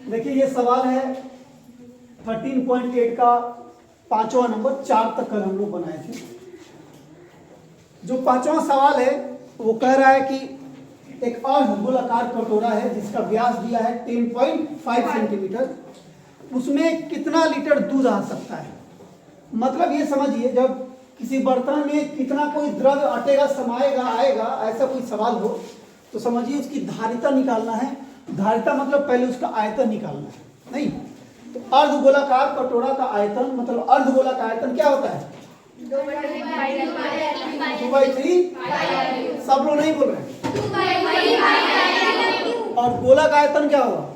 देखिए ये सवाल है 13.8 का 5वां नंबर, 4 तक कल हम लोग बनाए थे। जो 5वां सवाल है वो कह रहा है कि एक अर्धगोलाकार कटोरा है जिसका व्यास दिया है 10.5 सेंटीमीटर, उसमें कितना लीटर दूध आ सकता है। मतलब ये समझिए, जब किसी बर्तन में कितना कोई द्रव्य अटेगा, समाएगा, आएगा, ऐसा कोई सवाल हो तो समझिए उसकी धारिता निकालना है। धारिता मतलब पहले उसका आयतन निकालना है, नहीं तो अर्धगोलाकार कटोरा का आयतन मतलब अर्धगोला का आयतन क्या होता है 2/3। सब लोग नहीं बोल रहे हैं। और गोला का आयतन क्या होगा,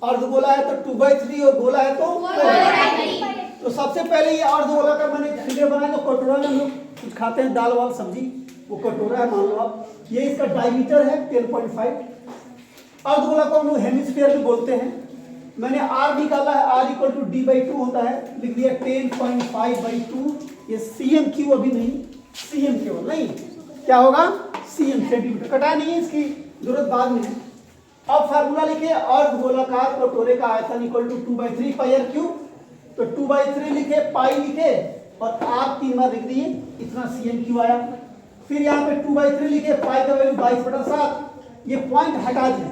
अर्धगोला है तो 2/3 और गोला है तो 4/3। तो सबसे पहले ये अर्धगोला का मैंने फिगर बनाया। तो कटोरा में हम लोग कुछ खाते हैं, दाल वाल सब्जी, वो कटोरा है मान लो आप। ये इसका डायमीटर है 10.5। अर्धगोला को हम लोग हेमिस्फीयर भी बोलते हैं। मैंने r निकाला है, r = d/2 होता है, लिख दिया 10.5/2। ये cm3 अभी नहीं, cm केवल नहीं, क्या होगा cm सेंटीमीटर। कटा नहीं है, इसकी जरूरत बाद में है। अब फार्मूला लिखे, अर्धगोलाकार कटोरे का आयतन = 2/3 πr3। तो 2/3 लिखे, पाई लिखे और r 3 बार लिख दिए, इतना cm3 आया। फिर यहाँ पे 2/3 लिखे, पाई का वैल्यू 22/7। ये पॉइंट हटा दिए।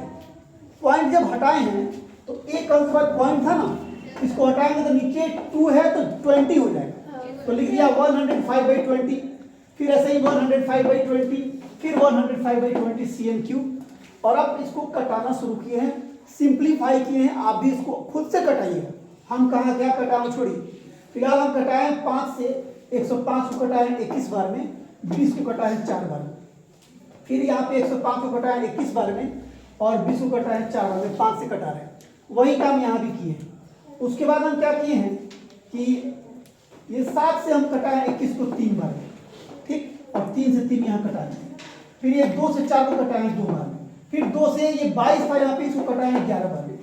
पॉइंट जब हटाए हैं तो एक अंक बाद पॉइंट था ना, इसको हटाएंगे तो नीचे 2 है तो 20 हो जाएगा। तो लिख दिया 105/20। फिर ऐसे ही 105/20, फिर 105/20 cm3। और अब इसको कटाना शुरू किए हैं, सिंप्लीफाई किए हैं। आप भी इसको खुद से कटाइएगा, हम कहाँ क्या कटाना छोड़िए। फिलहाल हम कटाए 5 से 105 को कटाए 21 बार में, 20 को कटाए 4 बार में। फिर यहाँ पे 105 को कटाए 21 बार में और 20 को कटाए 4 बार में, 5 से कटा रहे हैं। वही काम यहाँ भी किए हैं। उसके बाद हम क्या किए हैं कि ये 7 से हम कटाए 21 को 3 बार में, ठीक, और 3 से 3 यहाँ कटा दें। फिर ये 2 से 4 को कटाए 2 बार में। फिर 2 से ये 22 था यहाँ पे, इसको कटाए 11 बार में।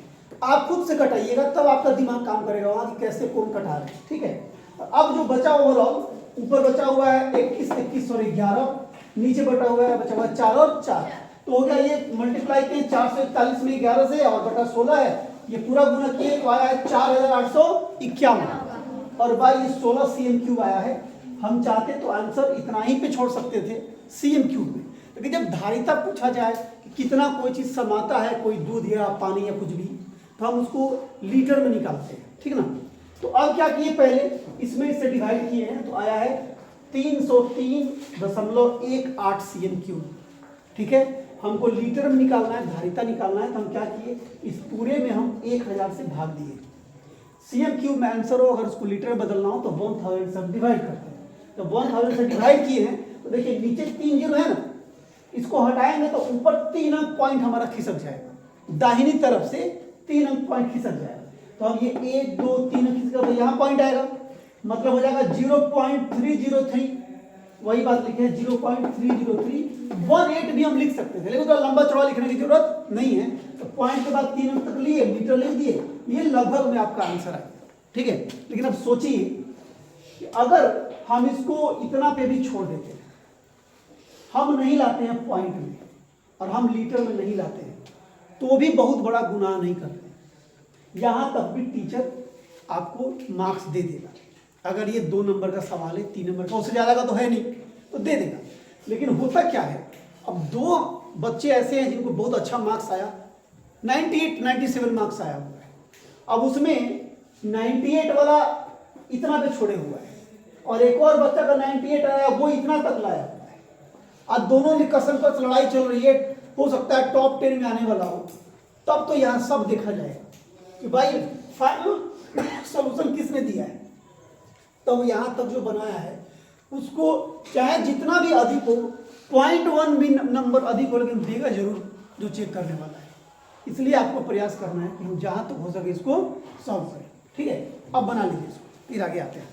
आप खुद से कटाइएगा तब आपका दिमाग काम करेगा वहाँ कि कैसे कौन कटा रहे हैं, ठीक है। अब जो बचा ओवरऑल, ऊपर बचा हुआ है 21 और 11, नीचे बचा हुआ है 4 और 4। तो हो गया, ये मल्टीप्लाई किए 441 में 11 से और बटा 16 है, ये पूरा गुना किए तो आया है 4851। और भाई ये 16 cm3 आया है। हम चाहते तो आंसर इतना ही पे छोड़ सकते थे cm3 में, लेकिन जब धारिता पूछा जाए कि कितना कोई चीज़ समाता है, कोई दूध या पानी या कुछ भी, तो हम उसको लीटर में निकालते हैं, ठीक ना। तो अब क्या किए, पहले इसमें इससे डिवाइड किए हैं तो आया है 303.18 cm3, ठीक है। हमको लीटर में निकालना है, धारिता निकालना है, तो हम क्या किए, इस पूरे में हम 1000 से भाग दिए। cm3 में आंसर हो, अगर उसको लीटर में बदलना हो तो 1000 से डिवाइड करते हैं। तो 1000 से डिवाइड किए हैं तो देखिए नीचे 3 जीरो है ना, इसको हटाएंगे तो ऊपर 3 अंक पॉइंट हमारा खिसक जाएगा, दाहिनी तरफ से 3 अंक पॉइंट खिसक जाएगा। तो हम ये 1 2 3 अंक खिसका तो यहाँ पॉइंट आएगा, मतलब हो जाएगा 0.303। वही बात लिखे है 0.303। 18 भी हम लिख सकते थे, लेकिन तो लंबा चौड़ा लिखने की जरूरत नहीं है। तो पॉइंट के बाद 3 अंक तक लिए, लीटर लिख दिए, ये लगभग में आपका आंसर आएगा, ठीक है। लेकिन अब सोचिए कि अगर हम इसको इतना पे भी छोड़ देते हैं, हम नहीं लाते हैं पॉइंट में और हम लीटर में नहीं लाते हैं, तो भी बहुत बड़ा गुनाह नहीं करते। यहाँ तक भी टीचर आपको मार्क्स दे देगा। अगर ये 2 नंबर का सवाल है, 3 नंबर का, उससे ज़्यादा का तो है नहीं, तो दे देगा। लेकिन होता क्या है, अब 2 बच्चे ऐसे हैं जिनको बहुत अच्छा मार्क्स आया, 98 97 मार्क्स आया हुआ है। अब उसमें 98 वाला इतना पे छोड़े हुआ है और एक और बच्चा का 98 आया, वो इतना तक लाया हुआ है। अब दोनों में कसम कस लड़ाई चल रही है, हो सकता है टॉप 10 में आने वाला हो। तब तो यहाँ सब देखा जाएगा कि भाई फाइनल सोल्यूशन किसने दिया है। तब यहाँ तक जो बनाया है उसको चाहे जितना भी अधिक हो, 0.1 भी नंबर अधिक हो, लेकिन देगा जरूर जो चेक करने वाला है। इसलिए आपको प्रयास करना है कि हम जहाँ तक हो सके इसको सॉल्व करें, ठीक है। अब बना लीजिए इसको, फिर आगे आते हैं।